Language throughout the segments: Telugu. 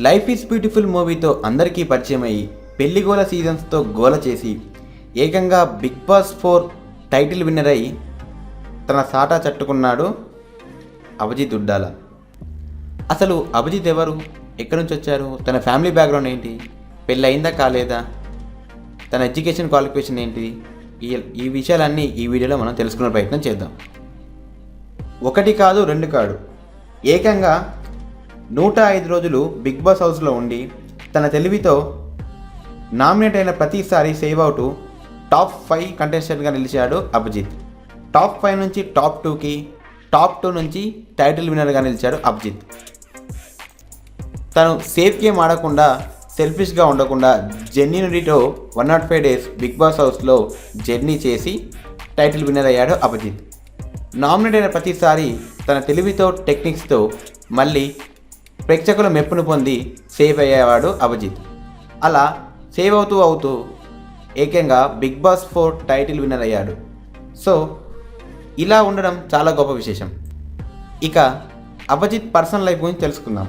లైఫ్ ఈజ్ బ్యూటిఫుల్ మూవీతో అందరికీ పరిచయం అయ్యి పెళ్లిగోల సీజన్స్తో గోల చేసి ఏకంగా బిగ్ బాస్ 4 టైటిల్ విన్నర్ అయి తన సాటా చట్టుకున్నాడు అభిజిత్ ఉడ్డాల. అసలు అభిజిత్ ఎవరు, ఎక్కడి నుంచి వచ్చారు, తన ఫ్యామిలీ బ్యాక్గ్రౌండ్ ఏంటి, పెళ్ళి అయిందా కాలేదా, తన ఎడ్యుకేషన్ క్వాలిఫికేషన్ ఏంటి, ఈ విషయాలన్నీ ఈ వీడియోలో మనం తెలుసుకునే ప్రయత్నం చేద్దాం. ఒకటి కాదు రెండు కాదు, ఏకంగా 105 రోజులు బిగ్ బాస్ హౌస్లో ఉండి తన తెలివితో నామినేట్ అయిన ప్రతిసారి సేవ్ అవుతూ టాప్ 5 కంటెస్టెంట్గా నిలిచాడు అభిజిత్. టాప్ 5 నుంచి టాప్ 2కి, టాప్ 2 నుంచి టైటిల్ విన్నర్గా నిలిచాడు అభిజిత్. తను సేఫ్ గేమ్ ఆడకుండా, సెల్ఫిష్గా ఉండకుండా జెన్యూనిటీతో 105 డేస్ బిగ్ బాస్ హౌస్లో జర్నీ చేసి టైటిల్ విన్నర్ అయ్యాడు అభిజిత్. నామినేట్ అయిన ప్రతిసారి తన తెలివితో, టెక్నిక్స్తో మళ్ళీ ప్రేక్షకుల మెప్పును పొంది సేవ్ అయ్యేవాడు అభిజిత్. అలా సేవ్ అవుతూ ఏకంగా బిగ్ బాస్ 4 టైటిల్ విన్నర్ అయ్యాడు. సో ఇలా ఉండడం చాలా గొప్ప విశేషం. ఇక అభిజిత్ పర్సనల్ లైఫ్ గురించి తెలుసుకుందాం.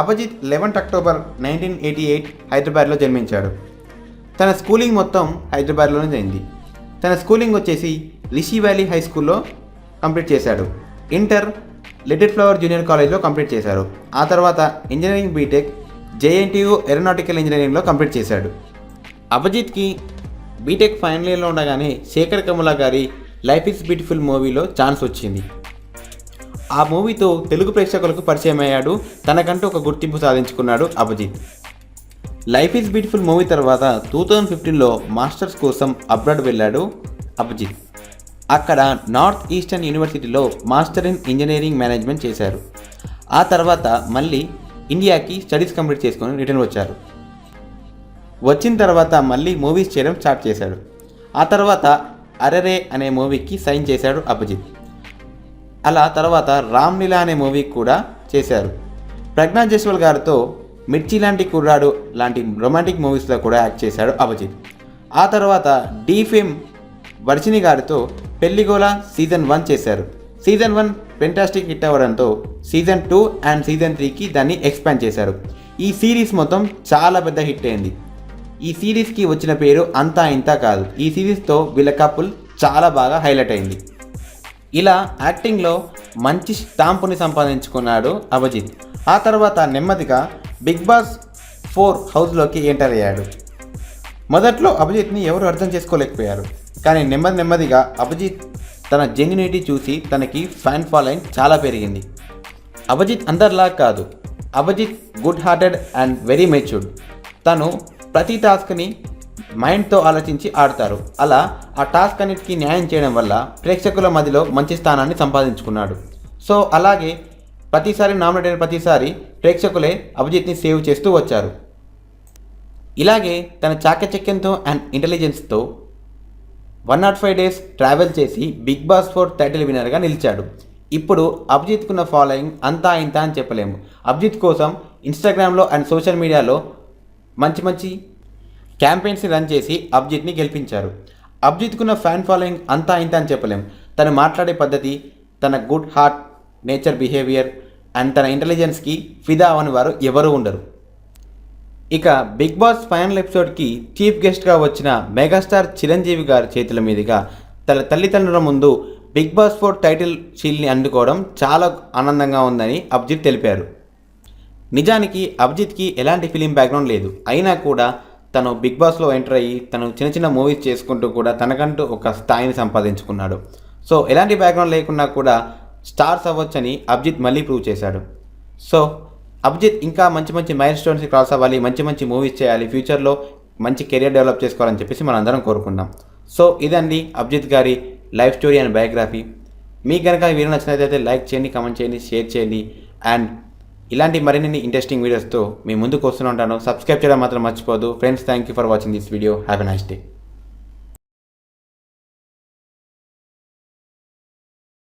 అభిజిత్ 11 అక్టోబర్ 1988 హైదరాబాద్లో జన్మించాడు. తన స్కూలింగ్ మొత్తం హైదరాబాద్లోనే జరిగింది. తన స్కూలింగ్ వచ్చేసి రిషి వ్యాలీ హై స్కూల్లో కంప్లీట్ చేశాడు. ఇంటర్ లిటిల్ ఫ్లవర్ జూనియర్ కాలేజ్లో కంప్లీట్ చేశారు. ఆ తర్వాత ఇంజనీరింగ్ బీటెక్ జేఎన్టీయూ ఏరోనాటికల్ ఇంజనీరింగ్లో కంప్లీట్ చేశాడు. అభిజిత్కి బీటెక్ ఫైనల్ ఇయర్లో ఉండగానే శేఖర్ కమల గారి లైఫ్ ఈజ్ బ్యూటిఫుల్ మూవీలో ఛాన్స్ వచ్చింది. ఆ మూవీతో తెలుగు ప్రేక్షకులకు పరిచయం అయ్యాడు. తనకంటూ ఒక గుర్తింపు సాధించుకున్నాడు Abhijit. Life Is Beautiful movie తర్వాత 2015లో మాస్టర్స్ కోసం అబ్రాడ్ వెళ్ళాడు అభిజిత్. అక్కడ నార్త్ ఈస్టర్న్ యూనివర్సిటీలో మాస్టర్ ఇన్ ఇంజనీరింగ్ మేనేజ్మెంట్ చేశారు. ఆ తర్వాత మళ్ళీ ఇండియాకి స్టడీస్ కంప్లీట్ చేసుకొని రిటర్న్ వచ్చారు. వచ్చిన తర్వాత మళ్ళీ మూవీస్ చేయడం స్టార్ట్ చేశాడు. ఆ తర్వాత అరెరే అనే మూవీకి సైన్ చేశాడు అభిజిత్. అలా తర్వాత రామ్లీలా అనే మూవీ కూడా చేశారు. ప్రజ్ఞా జైస్వాల్ గారితో మిర్చి లాంటి కుర్రాడు లాంటి రొమాంటిక్ మూవీస్లో కూడా యాక్ట్ చేశాడు అభిజిత్. ఆ తర్వాత డీ ఫేమ్ వర్షిని గారితో పెళ్లిగోల సీజన్ 1 చేశారు. సీజన్ 1 ఫెంటాస్టిక్ హిట్ అవ్వడంతో సీజన్ 2 అండ్ సీజన్ 3కి దాన్ని ఎక్స్పాండ్ చేశారు. ఈ సిరీస్ మొత్తం చాలా పెద్ద హిట్ అయింది. ఈ సిరీస్కి వచ్చిన పేరు అంతా ఇంతా కాదు. ఈ సిరీస్తో వీళ్ళ కపుల్ చాలా బాగా హైలైట్ అయింది. ఇలా యాక్టింగ్లో మంచి స్టాంపుని సంపాదించుకున్నాడు అభిజిత్. ఆ తర్వాత నెమ్మదిగా బిగ్ బాస్ 4 హౌస్లోకి ఎంటర్ అయ్యాడు. మొదట్లో అభిజిత్ని ఎవరు అర్థం చేసుకోలేకపోయారు. కానీ నెమ్మదిగా అభిజిత్ తన జెన్యూనిటీ చూసి తనకి ఫ్యాన్ ఫాలోయింగ్ చాలా పెరిగింది. అభిజిత్ అందరిలా కాదు. Abhijit good hearted and very matured. తను ప్రతి టాస్క్ని మైండ్తో ఆలోచించి ఆడతారు. అలా ఆ టాస్క్ అన్నిటికీ న్యాయం చేయడం వల్ల ప్రేక్షకుల మధ్యలో మంచి స్థానాన్ని సంపాదించుకున్నాడు. సో అలాగే ప్రతిసారి నామినేట్ అయిన ప్రతిసారి ప్రేక్షకులే అభిజిత్ని సేవ్ చేస్తూ వచ్చారు. ఇలాగే తన చాకచక్యంతో అండ్ ఇంటెలిజెన్స్తో 105 డేస్ ట్రావెల్ చేసి బిగ్ బాస్ 4 టైటిల్ విన్నర్గా నిలిచాడు. ఇప్పుడు అభిజిత్కున్న ఫాలోయింగ్ అంతా ఇంత అని చెప్పలేము. అభిజిత్ కోసం ఇన్స్టాగ్రామ్లో అండ్ సోషల్ మీడియాలో మంచి క్యాంపెయిన్స్ని రన్ చేసి అభిజిత్ని గెలిపించారు. అభిజిత్కున్న ఫ్యాన్ ఫాలోయింగ్ అంతా ఇంత అని చెప్పలేము. తను మాట్లాడే పద్ధతి, తన good heart nature behaviour and తన ఇంటెలిజెన్స్కి ఫిదా అవని వారు ఎవరూ ఉండరు. ఇక బిగ్ బాస్ ఫైనల్ ఎపిసోడ్కి చీఫ్ గెస్ట్గా వచ్చిన మెగాస్టార్ చిరంజీవి గారి చేతుల మీదుగా తన తల్లిదండ్రుల ముందు బిగ్ బాస్ 4 టైటిల్ షీల్డ్ని అందుకోవడం చాలా ఆనందంగా ఉందని అభిజిత్ తెలిపారు. నిజానికి అభిజిత్కి ఎలాంటి ఫిలిం బ్యాక్గ్రౌండ్ లేదు. అయినా కూడా తను బిగ్ బాస్లో ఎంటర్ అయ్యి తను చిన్న మూవీస్ చేసుకుంటూ కూడా తనకంటూ ఒక స్థాయిని సంపాదించుకున్నాడు. సో ఎలాంటి బ్యాక్గ్రౌండ్ లేకున్నా కూడా స్టార్స్ అవ్వచ్చని అభిజిత్ మళ్ళీ ప్రూవ్ చేశాడు. సో అభిజిత్ ఇంకా మంచి మైల్ స్టోన్స్ క్రాస్ అవ్వాలి, మంచి మూవీస్ చేయాలి, ఫ్యూచర్లో మంచి కెరియర్ డెవలప్ చేసుకోవాలని చెప్పేసి మనందరం కోరుకుందాం. సో ఇదండి అభిజిత్ గారి లైఫ్ స్టోరీ అండ్ బయోగ్రఫీ. మీకు కనుక ఈ వీడియో నచ్చినట్లయితే లైక్ చేయండి, కామెంట్ చేయండి, షేర్ చేయండి. అండ్ ఇలాంటి మరిన్ని ఇంట్రెస్టింగ్ వీడియోస్తో మీ ముందుకు వస్తూనే ఉంటాను. సబ్స్క్రైబ్ చేయడం మాత్రం మర్చిపోదు. Friends, thank you for watching this video. Have a nice day.